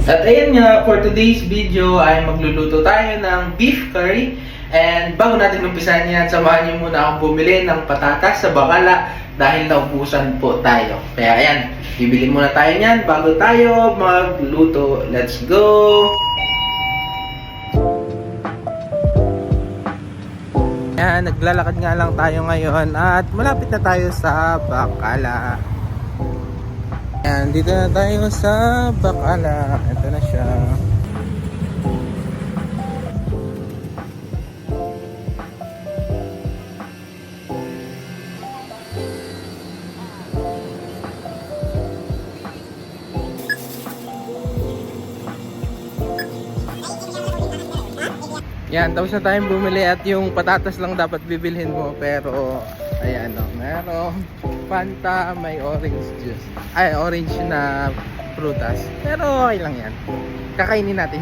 At ayan nga, for today's video ay magluluto tayo ng beef curry. And bago natin umpisan yan, samahan niyo muna akong bumili ng patatas sa Bacala dahil naubusan po tayo. Kaya ayan, bibili muna tayo niyan bago tayo magluto. Let's go! Ayan, naglalakad nga lang tayo ngayon at malapit na tayo sa Bacala. Ayan, dito na tayo sa Bacala. Ito na siya. Yan, tapos na tayong bumili at yung patatas lang dapat bibilhin mo. Pero, ayan o, merong Fanta, may orange juice. Ay, orange na prutas. Pero okay lang yan. Kakainin natin.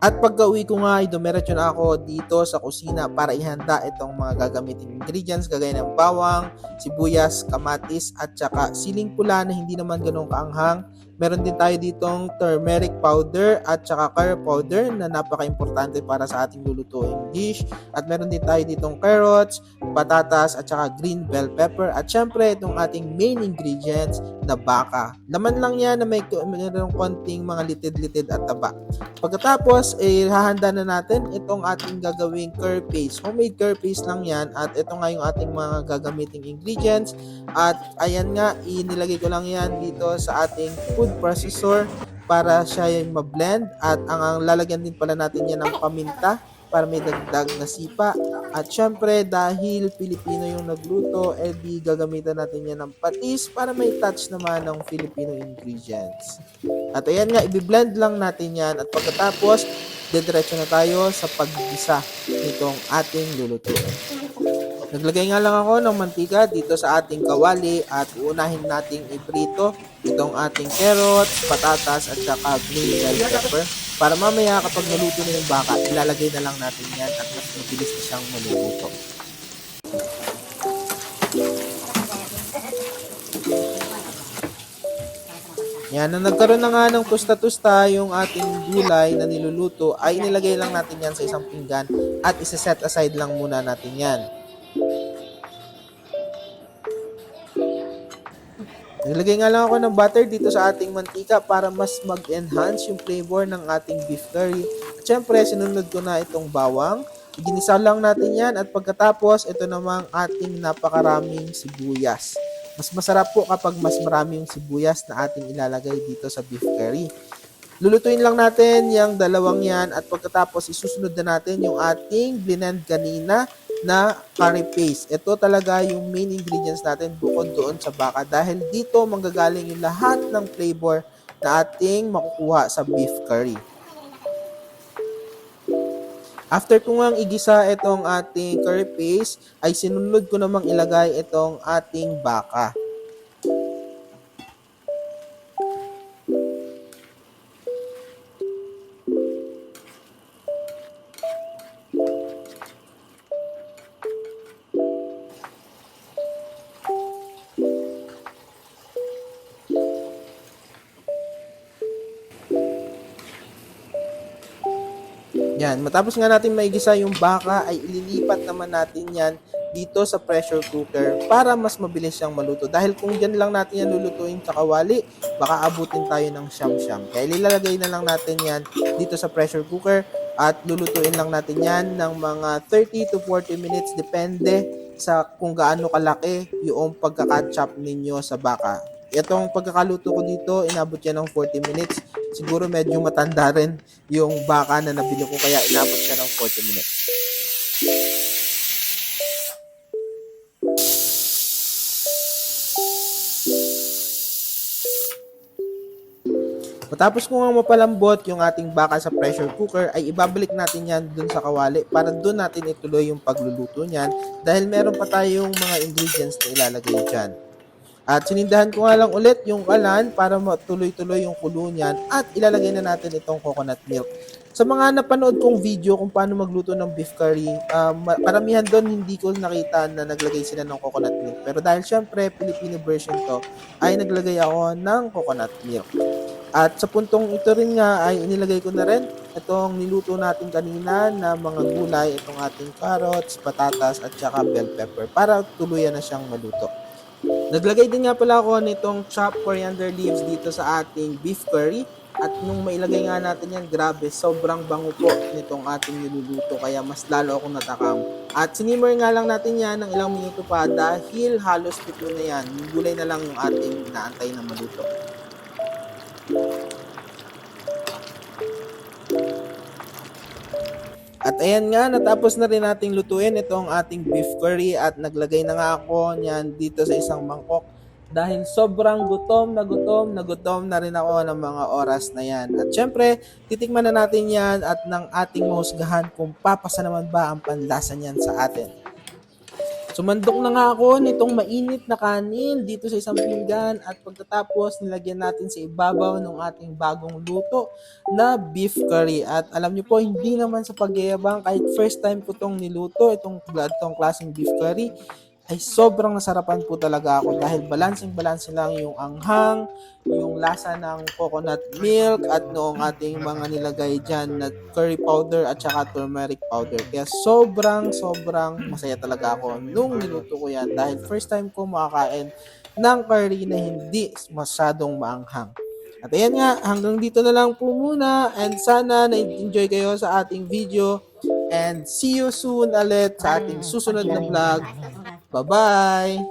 At pagka-uwi ko nga ay dumiretso na ako dito sa kusina para ihanda itong mga gagamitin ingredients kagaya ng bawang, sibuyas, kamatis at saka siling pula na hindi naman ganun kaanghang. Meron din tayo ditong turmeric powder at saka curry powder na napaka-importante para sa ating lulutuing dish. At meron din tayo ditong carrots, patatas at saka green bell pepper. At syempre itong ating main ingredients na baka. Laman lang yan na mayroong konting mga litid-litid at taba. Pagkatapos, hahanda na natin itong ating gagawing curry paste. Homemade curry paste lang yan at ito nga yung ating mga gagamiting ingredients. At ayan nga, inilagay ko lang yan dito sa ating food processor para siya yung ma-blend. At ang lalagyan din pala natin yan ng paminta para may dagdag na sipa. At syempre, dahil Pilipino yung nagluto, di gagamitan natin yan ng patis para may touch naman ng Filipino ingredients. At ayan nga, i-blend lang natin yan. At pagkatapos, diretso na tayo sa paggisa nitong ating lulutuin. Naglagay nga lang ako ng mantika dito sa ating kawali at uunahin nating iprito itong ating carrots, patatas at saka green bell pepper. Para mamaya kapag naluto na yung baka, ilalagay na lang natin yan at mas mabilis na siyang maluluto. Yan, nung nagkaroon na nga ng tusta-tusta yung ating gulay na niluluto, ay inilagay lang natin yan sa isang pinggan at isa-set aside lang muna natin yan. Naglagay nga lang ako ng butter dito sa ating mantika para mas mag-enhance yung flavor ng ating beef curry. At syempre, sinunod ko na itong bawang. Ginisa lang natin yan at pagkatapos, ito namang ating napakaraming sibuyas. Mas masarap po kapag mas marami yung sibuyas na ating ilalagay dito sa beef curry. Lulutuin lang natin yung dalawang yan at pagkatapos isusunod na natin yung ating blend kanina na curry paste. Ito talaga yung main ingredients natin bukod doon sa baka dahil dito manggagaling yung lahat ng flavor na ating makukuha sa beef curry. After ko ngang igisa itong ating curry paste, ay sinunod ko namang ilagay itong ating baka. Yan, matapos nga natin maigisa yung baka ay ililipat naman natin yan dito sa pressure cooker para mas mabilis siyang maluto. Dahil kung dyan lang natin yan lulutuin sa kawali, baka abutin tayo ng siyam-siyam. Kaya ilalagay na lang natin yan dito sa pressure cooker at lulutuin lang natin yan ng mga 30 to 40 minutes depende sa kung gaano kalaki yung pagkakachop ninyo sa baka. Itong pagkakaluto ko dito, inabot yan ng 40 minutes. Siguro medyo matanda rin yung baka na nabili ko kaya inabot siya ng 40 minutes. Matapos ko nga mapalambot yung ating baka sa pressure cooker ay ibabalik natin yan dun sa kawali para dun natin ituloy yung pagluluto niyan dahil meron pa tayong mga ingredients na ilalagay dyan. At sinindahan ko nga lang ulit yung kalan para matuloy-tuloy yung kulo niyan at ilalagay na natin itong coconut milk. Sa mga napanood kong video kung paano magluto ng beef curry, paramihan doon hindi ko nakita na naglagay sila ng coconut milk. Pero dahil syempre Filipino version to, ay naglagay ako ng coconut milk. At sa puntong ito rin nga ay inilagay ko na rin itong niluto natin kanina na mga gulay, itong ating carrots, patatas at saka bell pepper para tuluyan na siyang maluto. Naglagay din nga pala ako nitong chopped coriander leaves dito sa ating beef curry. At nung mailagay nga natin yan, grabe, sobrang bango po nitong ating niluluto. Kaya mas lalo akong natakam. At sinimmer nga lang natin yan ng ilang minuto pa dahil halos luto na yan. Yung gulay na lang yung ating inaantay na maluto. At ayan nga, natapos na rin nating lutuin itong ating beef curry at naglagay na nga ako niyan dito sa isang mangkok dahil sobrang gutom na gutom na gutom na rin ako ng mga oras na yan. At syempre, titikman na natin yan at ng ating mahusgahan kung papasa naman ba ang panlasa niyan sa atin. Sumandok na nga ako nitong mainit na kanin dito sa isang pinggan at pagkatapos nilagyan natin sa ibabaw ng ating bagong luto na beef curry. At alam niyo po, hindi naman sa pagyayabang, kahit first time ko tong niluto, itong klaseng beef curry, ay sobrang nasarapan po talaga ako dahil balancing-balance lang yung anghang, yung lasa ng coconut milk at noong ating mga nilagay dyan na curry powder at saka turmeric powder. Kaya sobrang masaya talaga ako nung niluto ko yan dahil first time ko makakain ng curry na hindi masyadong maanghang. At ayan nga, hanggang dito na lang po muna and sana na-enjoy kayo sa ating video and see you soon ulit sa ating susunod na vlog. Bye-bye!